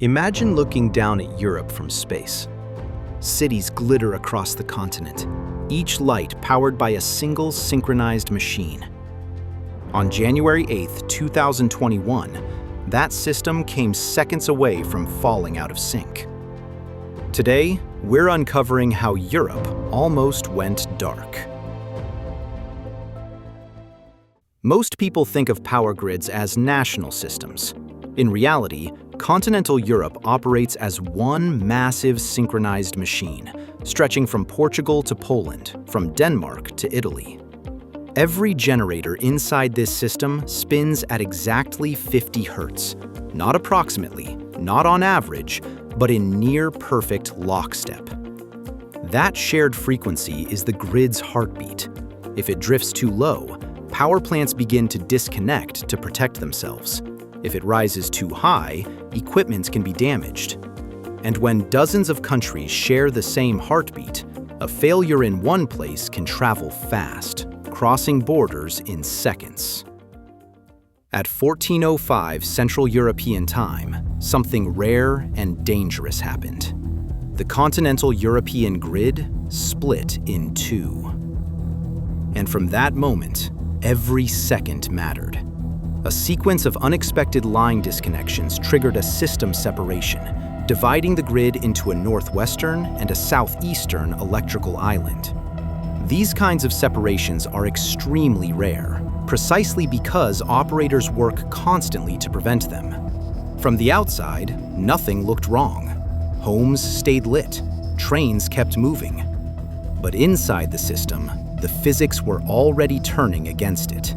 Imagine looking down at Europe from space. Cities glitter across the continent, each light powered by a single synchronized machine. On January 8, 2021, that system came seconds away from falling out of sync. Today, we're uncovering how Europe almost went dark. Most people think of power grids as national systems. In reality, continental Europe operates as one massive synchronized machine, stretching from Portugal to Poland, from Denmark to Italy. Every generator inside this system spins at exactly 50 Hertz, not approximately, not on average, but in near-perfect lockstep. That shared frequency is the grid's heartbeat. If it drifts too low, power plants begin to disconnect to protect themselves. If it rises too high, equipment can be damaged. And when dozens of countries share the same heartbeat, a failure in one place can travel fast, crossing borders in seconds. At 14:05 Central European Time, something rare and dangerous happened. The continental European grid split in two. And from that moment, every second mattered. A sequence of unexpected line disconnections triggered a system separation, dividing the grid into a northwestern and a southeastern electrical island. These kinds of separations are extremely rare, precisely because operators work constantly to prevent them. From the outside, nothing looked wrong. Homes stayed lit, trains kept moving. But inside the system, the physics were already turning against it.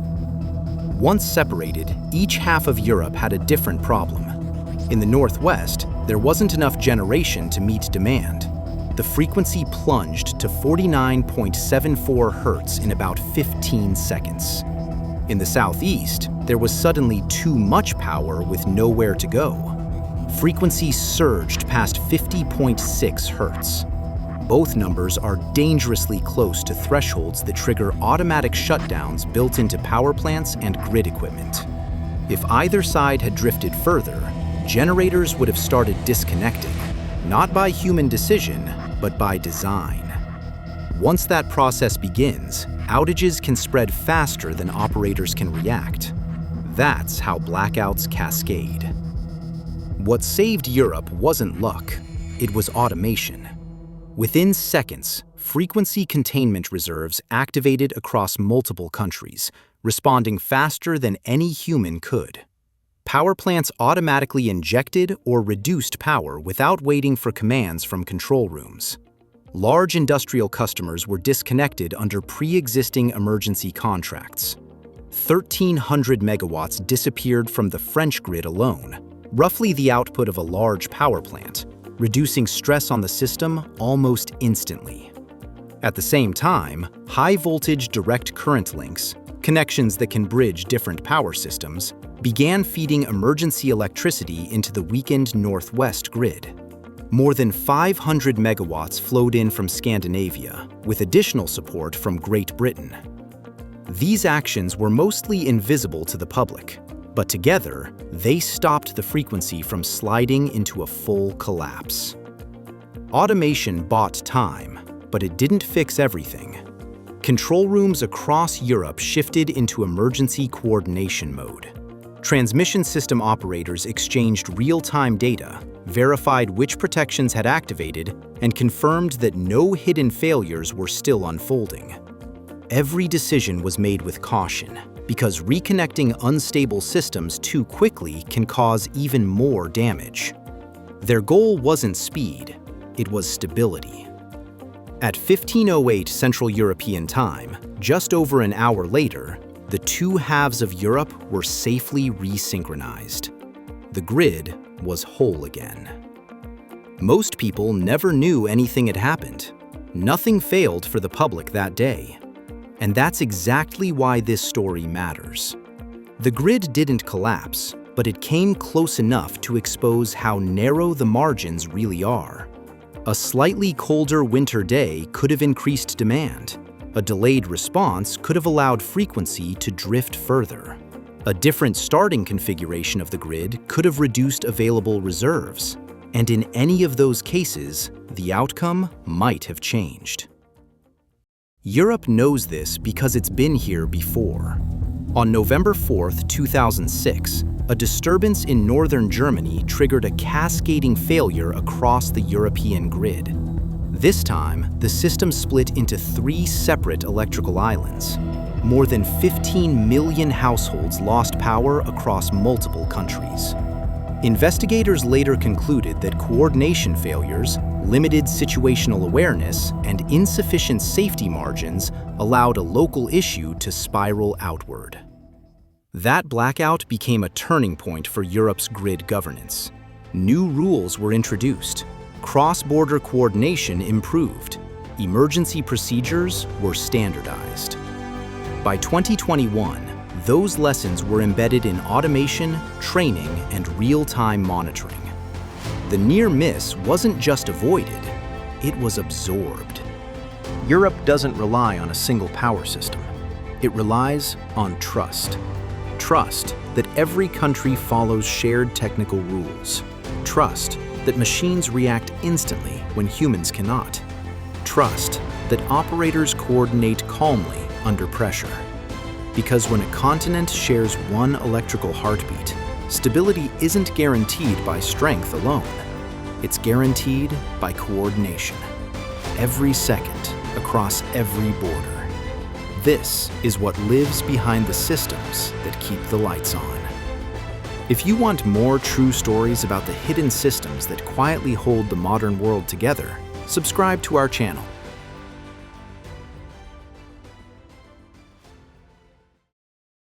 Once separated, each half of Europe had a different problem. In the northwest, there wasn't enough generation to meet demand. The frequency plunged to 49.74 Hertz in about 15 seconds. In the southeast, there was suddenly too much power with nowhere to go. Frequency surged past 50.6 Hertz. Both numbers are dangerously close to thresholds that trigger automatic shutdowns built into power plants and grid equipment. If either side had drifted further, generators would have started disconnecting, not by human decision, but by design. Once that process begins, outages can spread faster than operators can react. That's how blackouts cascade. What saved Europe wasn't luck, it was automation. Within seconds, frequency containment reserves activated across multiple countries, responding faster than any human could. Power plants automatically injected or reduced power without waiting for commands from control rooms. Large industrial customers were disconnected under pre-existing emergency contracts. 1,300 megawatts disappeared from the French grid alone, roughly the output of a large power plant, reducing stress on the system almost instantly. At the same time, high-voltage direct current links, connections that can bridge different power systems, began feeding emergency electricity into the weakened northwest grid. More than 500 megawatts flowed in from Scandinavia, with additional support from Great Britain. These actions were mostly invisible to the public, but together, they stopped the frequency from sliding into a full collapse. Automation bought time, but it didn't fix everything. Control rooms across Europe shifted into emergency coordination mode. Transmission system operators exchanged real-time data, verified which protections had activated, and confirmed that no hidden failures were still unfolding. Every decision was made with caution, because reconnecting unstable systems too quickly can cause even more damage. Their goal wasn't speed, it was stability. At 15:08 Central European Time, just over an hour later, the two halves of Europe were safely resynchronized. The grid was whole again. Most people never knew anything had happened. Nothing failed for the public that day. And that's exactly why this story matters. The grid didn't collapse, but it came close enough to expose how narrow the margins really are. A slightly colder winter day could have increased demand. A delayed response could have allowed frequency to drift further. A different starting configuration of the grid could have reduced available reserves, and in any of those cases, the outcome might have changed. Europe knows this because it's been here before. On November 4, 2006, a disturbance in northern Germany triggered a cascading failure across the European grid. This time, the system split into 3 separate electrical islands. More than 15 million households lost power across multiple countries. Investigators later concluded that coordination failures, limited situational awareness, and insufficient safety margins allowed a local issue to spiral outward. That blackout became a turning point for Europe's grid governance. New rules were introduced. Cross-border coordination improved. Emergency procedures were standardized. By 2021, those lessons were embedded in automation, training, and real-time monitoring. The near miss wasn't just avoided, it was absorbed. Europe doesn't rely on a single power system. It relies on trust. Trust that every country follows shared technical rules. Trust that machines react instantly when humans cannot. Trust that operators coordinate calmly under pressure. Because when a continent shares one electrical heartbeat, stability isn't guaranteed by strength alone. It's guaranteed by coordination. Every second, across every border. This is what lives behind the systems that keep the lights on. If you want more true stories about the hidden systems that quietly hold the modern world together, subscribe to our channel.